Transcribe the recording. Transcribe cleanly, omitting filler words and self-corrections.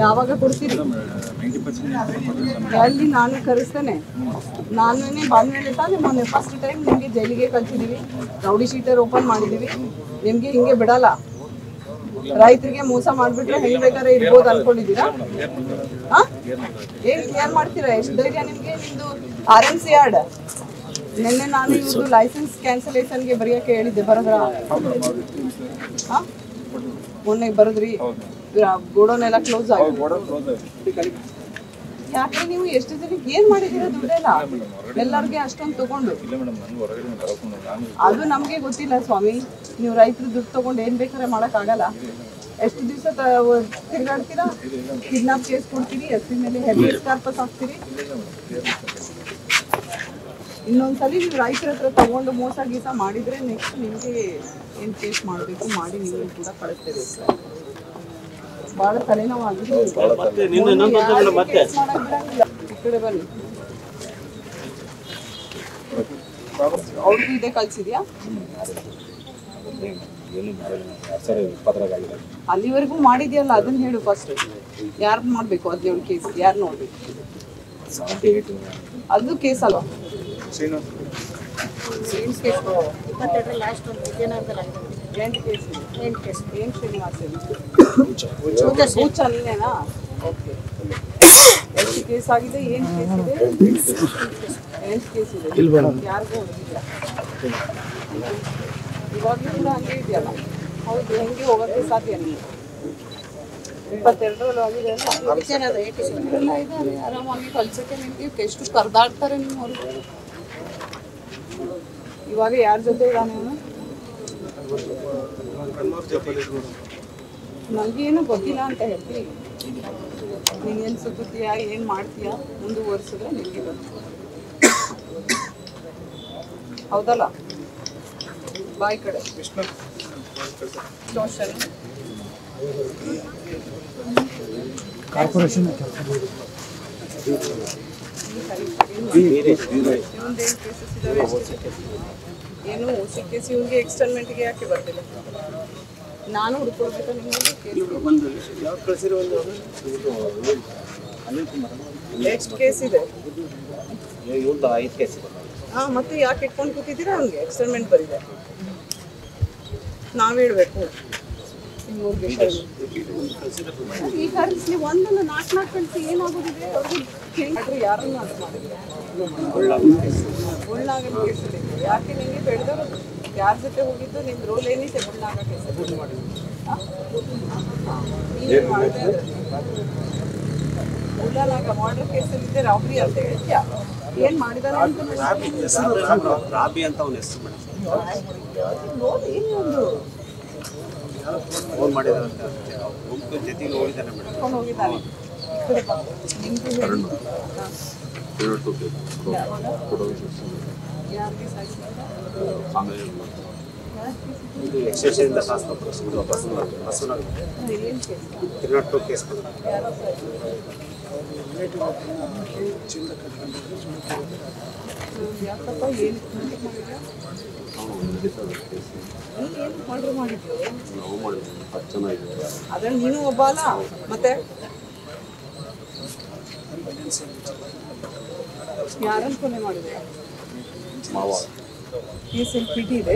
ಯಾವಾಗ ಕೊಡ್ತೀರಿ? ಅಲ್ಲಿ ನಾನು ಕರೆಸ್ತೇನೆ. ನಾನೇ ಬಂದ್ಮೇಲೆ ತಾನೇ ಮೊನ್ನೆ ಫಸ್ಟ್ ಟೈಮ್ ನಿಮಗೆ ಜೈಲಿಗೆ ಕಳ್ಸಿದೀವಿ, ರೌಡಿ ಶೀಟರ್ ಓಪನ್ ಮಾಡಿದೀವಿ. ನಿಮ್ಗೆ ಹಿಂಗೆ ಬಿಡಲ್ಲ. ರೈತರಿಗೆ ಮೋಸ ಮಾಡ್ಬಿಟ್ರೆ ಹೆಂಗ್ ಬೇಕಾದ್ರೆ ಇರ್ಬೋದು ಅನ್ಕೊಂಡಿದ್ದೀರಾ? ಏನ್ ಕ್ಲಿಯರ್ ಮಾಡ್ತೀರಾ? ಎಷ್ಟು ಧೈರ್ಯ ನಿಮ್ಗೆ? ನಿಮ್ದು RMC ಯಾರ್ಡ್ ನಿನ್ನೆ ನಾನು ಇವ್ರದ್ದು ಲೈಸೆನ್ಸ್ ಕ್ಯಾನ್ಸಲೇಷನ್ಗೆ ಬರೆಯೋಕೆ ಹೇಳಿದ್ದೆ, ಬರದ್ರ? ಮೊನ್ನೆ ಬರದ್ರಿ? ಗೋಡೌನ್ ಎಲ್ಲ ಕ್ಲೋಸ್ ಆಗಿದೆ. ಯಾಕೆ ನೀವು ಎಷ್ಟು ಜನಕ್ಕೆ ಏನ್ ಮಾಡಿದೀರ ದುಡ್ಡೆಲ್ಲ? ಎಲ್ಲರಿಗೆ ಅಷ್ಟೊಂದು ತಗೊಂಡು ಅದು ನಮ್ಗೆ ಗೊತ್ತಿಲ್ಲ ಸ್ವಾಮಿ. ನೀವು ರೈತರು ದುಡ್ಡು ತಗೊಂಡು ಏನ್ ಬೇಕಾದ್ರೆ ಮಾಡಕ್ ಆಗಲ್ಲ. ಎಷ್ಟು ದಿವಸ ತಿರ್ಗಾಡ್ತೀರಾ? ಕಿಡ್ನಾಪ್ ಕೇಸ್ ಕೊಡ್ತೀರಿ, ಎಸ್ಪಿ ಮೇಲೆ ಹೆಬಿಯಸ್ ಕಾರ್ಪಸ್ ಹಾಕ್ತೀರಿ. ಇನ್ನೊಂದ್ಸಲಿ ನೀವು ರೈತರ ಹತ್ರ ತಗೊಂಡು ಮೋಸ ಗೀಸ ಮಾಡಿದ್ರೆ ನೆಕ್ಸ್ಟ್ ನಿಮ್ಗೆ ಏನ್ ಕೇಸ್ ಮಾಡಬೇಕು ಮಾಡಿ ನೀವು ಕೂಡ ಕಳಿಸ್ತೇವೆ. ಬಹಳ ತಲೆನೋವಾಗಿದೆ. ಈ ಕಡೆ ಬನ್ನಿ. ಅವ್ರಿಗೂ ಇದೇ ಕಳ್ಸಿದ್ಯಾ? ಅಲ್ಲಿವರೆಗೂ ಮಾಡಿದ್ಯಲ್ಲ, ಅದನ್ನ ಹೇಳು ಫಸ್ಟ್. ಯಾರು ಮಾಡ್ಬೇಕು? 17 ಕೇಸ್ ಯಾರು ನೋಡ್ಬೇಕು? ಅದು ಕೇಸ್ ಅಲ್ವಾ? ಎಷ್ಟು ಕೇಸ್ ಆಗಿದೆ? ಏನು ಕೇಸ್ ಇದೆ? 8 ಕೇಸ್ ಇದೆ. ಯಾರಿಗೂ ಹೊಡೆದಿಲ್ಲ. ಇವಾಗಲೂ ಕೂಡ ಹಂಗೆ ಇದೆಯಲ್ಲ? ಹೌದು, ಹೆಂಗೆ ಹೋಗೋಕ್ಕೆ ಸಾಧ್ಯ? ನೀವು 22ರಲ್ಲಿ ಆಗಿದೆ ಎಲ್ಲ ಇದ್ದಾರೆ. ಆರಾಮಾಗಿ ಕಳ್ಸೋಕ್ಕೆ ನಿಮಗೆ ಎಷ್ಟು ಕರ್ದಾಡ್ತಾರೆ ನಿಮ್ಮ ಅವ್ರಿಗೆ. ಇವಾಗ ಯಾರ ಜೊತೆ ಇದ್ದಾನೆ ಅವನು? ನನಗೇನು ಗೊತ್ತಿಲ್ಲ ಅಂತ ಹೇಳ್ತೀವಿ. ನೀನು ಏನು ಸುತ್ತೀಯ, ಏನು ಮಾಡ್ತೀಯ ಮುಂದುವರಿಸಿದ್ರೆ ನಿಮಗೆ ಗೊತ್ತು. ಹೌದಲ್ಲ? ಬಾಯ್ ಕಡೆ ಸೋಷಲ್ ಕಾರ್ಪೊರೇಷನ್ ಏನು OC ಕೇಸ್ ಇವನಿಗೆ ಎಕ್ಸ್ಟರ್ಮೆಂಟ್ಗೆ ಯಾಕೆ ಬರ್ತಿಲ್ಲ? ನಾನು ಹುಡ್ಕೊಳ್ಬೇಕಾ ನಿಮಗೆ? ಎಷ್ಟು ಕೇಸ್ ಇದೆ? ಹಾಂ, ಮತ್ತೆ ಯಾಕೆ ಇಟ್ಕೊಂಡು ಕೂತಿದ್ದೀರಾ? ಅವ್ನಿಗೆ ಎಕ್ಸ್ಟರ್ಮೆಂಟ್ ಬರಿದೆ. ನಾವು ಹೇಳ್ಬೇಕು ಈ ಕಳಿಸಿ ಒಂದನ್ನು 4 ಕಳಿಸಿ ಏನಾಗೋದಿದೆ? ಅವ್ರಿಗೆ ಯಾರನ್ನು ಅದು ಮಾಡಿದ್ರೆ ಉಳ್ಳಾಗಲ್ ಕೇಸಿದೆ. ಯಾಕೆ ನಿಮಗೆ ಬೆಳೆದವರು ಯಾರ ಜೊತೆ ಹೋಗಿದ್ದು? ನಿಮ್ಮ ರೋಲ್ ಏನಿದೆ? ಉಳ್ಳಾಗ ಕೇಸ ಉಳ್ಳಾಗ ಮರ್ಡರ್ ಕೇಸಲ್ಲಿದ್ದೆ ರಾಬ್ರಿ ಅಂತ ಹೇಳ್ತೀಯಾ? ಏನು ಮಾಡಿದಾನೆ ಅಂತ ರಾಬಿ ಅಂತ ಅವನ ಹೆಸರು ನೋಡಿ. ಇನ್ನೊಂದು ಫೋನ್ ಮಾಡಿದಾರಂತೆ, ಜೊತೆಗೆ ಹೋಗಿದ್ದಾನೆ ಮೇಡಮ್. ಹೋಗಿದ್ದಾನೆ. ಎಕ್ಸ್ಟೇಷನಿಂದ ಕೇಸ್ ಯಾಕಪ್ಪ ಏನು ಮಾಡಿದ್ರು? ಅದ್ರಲ್ಲಿ ನೀನು ಒಬ್ಬ ಅಲ್ಲ ಮತ್ತೆ? ಯಾರನ್ನು ಕೊನೆ ಮಾಡಿದೆ? ಕೇಸಲ್ಲಿ ಪಿಟಿ ಇದೆ.